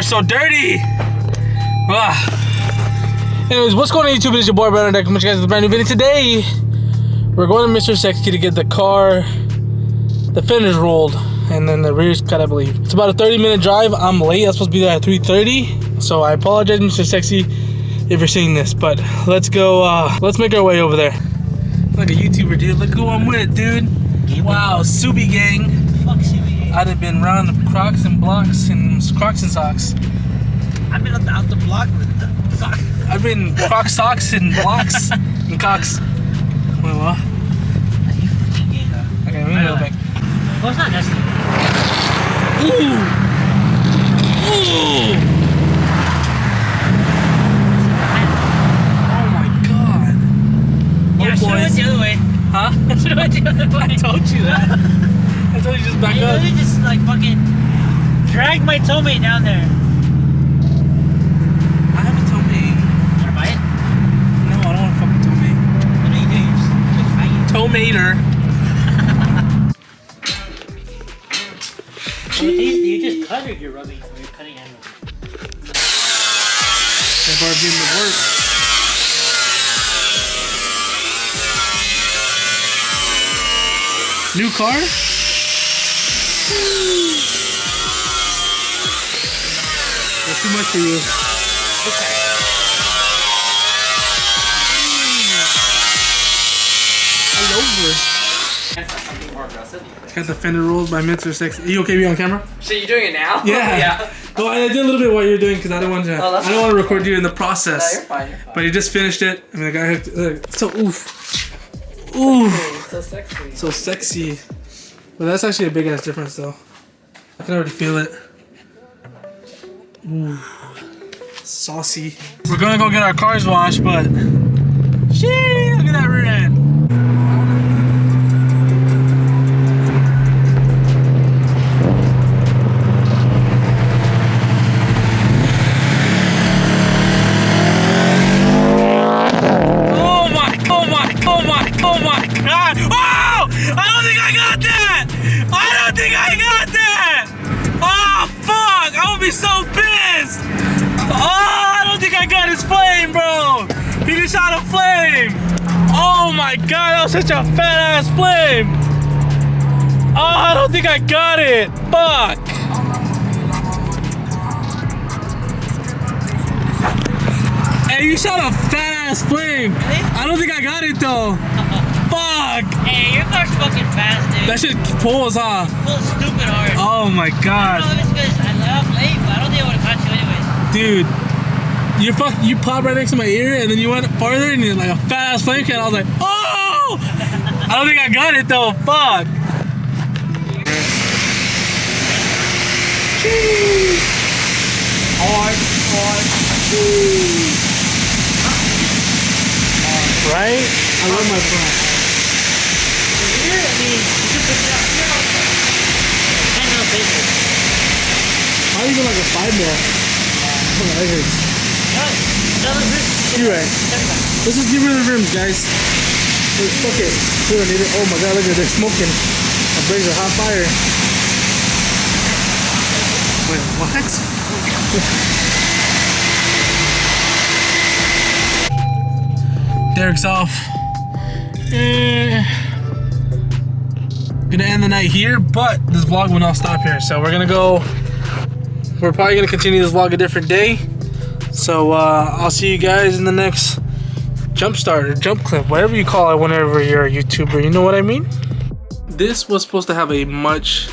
so dirty. Anyways, what's going on YouTube? It is your boy Brandon. Welcome you guys to the brand new video. Today, we're going to Mr. Sexy to get the car, the fenders rolled, and then the rear's cut, I believe. It's about a 30-minute drive. I'm late. I'm supposed to be there at 3:30. So I apologize, Mr. Sexy, if you're seeing this. But let's go, let's make our way over there. Like a YouTuber, dude. Look who I'm with, dude. Wow, Subi gang. Fuck Subi gang. I'd have been around the Crocs and blocks and Crocs and socks. I've been out the block with the socks. I've been Croc socks and blocks and cocks. Wait, what? You fucking gay, though. Okay, let me go back. Well, it's not necessary. Ooh! Ooh! Oh my god. Yeah, I should've went the other way. Huh? I should've went the other way. I told you that. I told you just back up. I literally just like fucking dragged my tollmate down there. I have a tollmate. Wanna buy it? No, I don't want a fucking tollmate. What are you doing? You're just faggot. Tollmater. You just cut or you're rubbing? Or you're cutting and rubbing? That bar getting to work. New car? That's too much for you. Okay. Something more aggressive. Got the fender rolls by Mr. Sexy. Are you okay to be on camera? Shit, you doing it now? Yeah. Yeah. Well, I did a little bit while you're doing because I don't want to. Oh, I don't want to record you in the process. No, you're fine. You're fine. But he just finished it. I mean, the guy. So oof. Oof. So sexy. So sexy. But that's actually a big ass difference, though. I can already feel it. Ooh. Saucy. We're gonna go get our cars washed, but. Shit! Look at that rear end. So pissed! Oh, I don't think I got his flame, bro! He just shot a flame! Oh my god, that was such a fat ass flame! Oh, I don't think I got it! Fuck! Hey, you shot a fat ass flame! Really? I don't think I got it though! Fuck! Hey, your car's fucking fast, dude. That shit pulls, huh? Full stupid hard. Oh my god. I don't know if it's because I love late, but I don't think I would have caught you anyways. Dude, you popped right next to my ear and then you went farther and you're like a fat ass flame can. I was like, oh! I don't think I got it though. Fuck. Right? I love my front. Here, I mean, you can put it up here. And no paper. Not even like a 5 mil. Oh, that hurts. You're right. Let's just get rid of the rims, guys. Fuck it. We don't need it. Oh my god, look at it. They're smoking. Our brakes are hot fire. Wait, what? Derek's off. Gonna end the night here, but this vlog will not stop here. So we're gonna go. We're probably gonna continue this vlog a different day. So I'll see you guys in the next jump start or jump clip, whatever you call it whenever you're a YouTuber, you know what I mean? This was supposed to have a much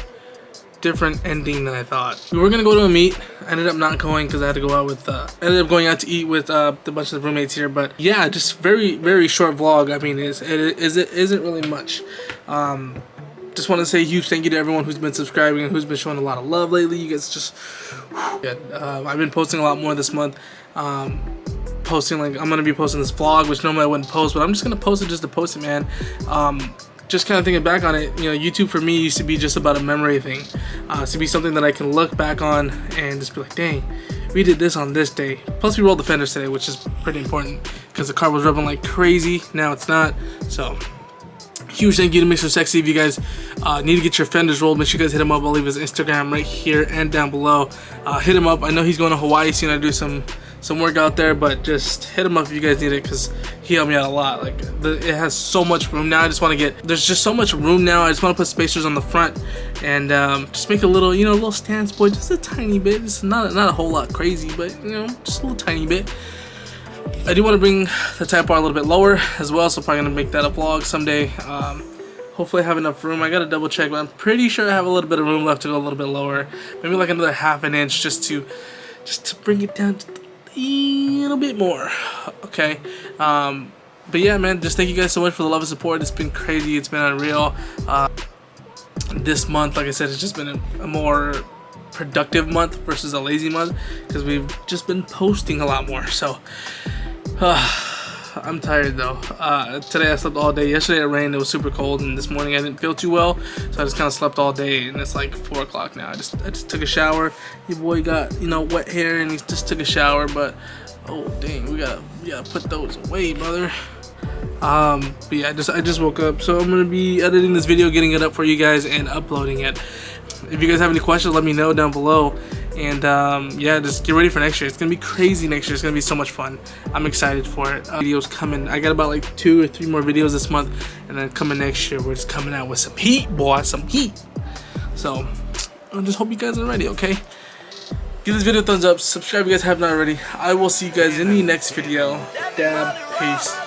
different ending than I thought. We were gonna go to a meet. I ended up not going because I had to go out with, ended up going out to eat with a bunch of the roommates here. But yeah, just very short vlog. I mean, it isn't really much. Just want to say a huge thank you to everyone who's been subscribing and who's been showing a lot of love lately. You guys just, yeah, I've been posting a lot more this month. Posting, like, I'm gonna be posting this vlog, which normally I wouldn't post, but I'm just gonna post it just to post it, man. Just kind of thinking back on it, you know, YouTube for me used to be just about a memory thing. To be something that I can look back on and just be like, dang, we did this on this day. Plus we rolled the fenders today, which is pretty important because the car was rubbing like crazy. Now it's not. So Huge thank you to Mr. Sexy. If you guys need to get your fenders rolled, make sure you guys hit him up. I'll leave his Instagram right here and down below. Hit him up. I know he's going to Hawaii soon. I do some work out there, but just hit him up if you guys need it, because he helped me out a lot. Like, it has so much room now. I just want to get, there's just so much room now. I just want to put spacers on the front and just make a little, you know, a little stance board, just a tiny bit. It's not a whole lot crazy, but you know, just a little tiny bit. I do want to bring the type bar a little bit lower as well, so probably gonna make that a vlog someday. Hopefully I have enough room. I gotta double check, but I'm pretty sure I have a little bit of room left to go a little bit lower, maybe like another ½ an inch, just to bring it down to a little bit more. Okay. But yeah, man, just thank you guys so much for the love and support. It's been crazy. It's been unreal. This month, like I said, it's just been a more productive month versus a lazy month, because we've just been posting a lot more. So I'm tired though. Today I slept all day. Yesterday it rained. It was super cold, and this morning I didn't feel too well, so I just kind of slept all day. And it's like 4 o'clock now. I just took a shower. Your boy got, you know, wet hair, and he just took a shower. But oh dang, we gotta put those away, brother. But yeah, I just woke up, so I'm gonna be editing this video, getting it up for you guys, and uploading it. If you guys have any questions, let me know down below. And yeah, just get ready for next year. It's gonna be crazy next year. It's gonna be so much fun. I'm excited for it. Videos coming. I got about like 2 or 3 more videos this month, and then coming next year, we're just coming out with some heat, boy, some heat. So I just hope you guys are ready. Okay, give this video a thumbs up, subscribe if you guys have not already. I will see you guys in the next video. Dab, peace.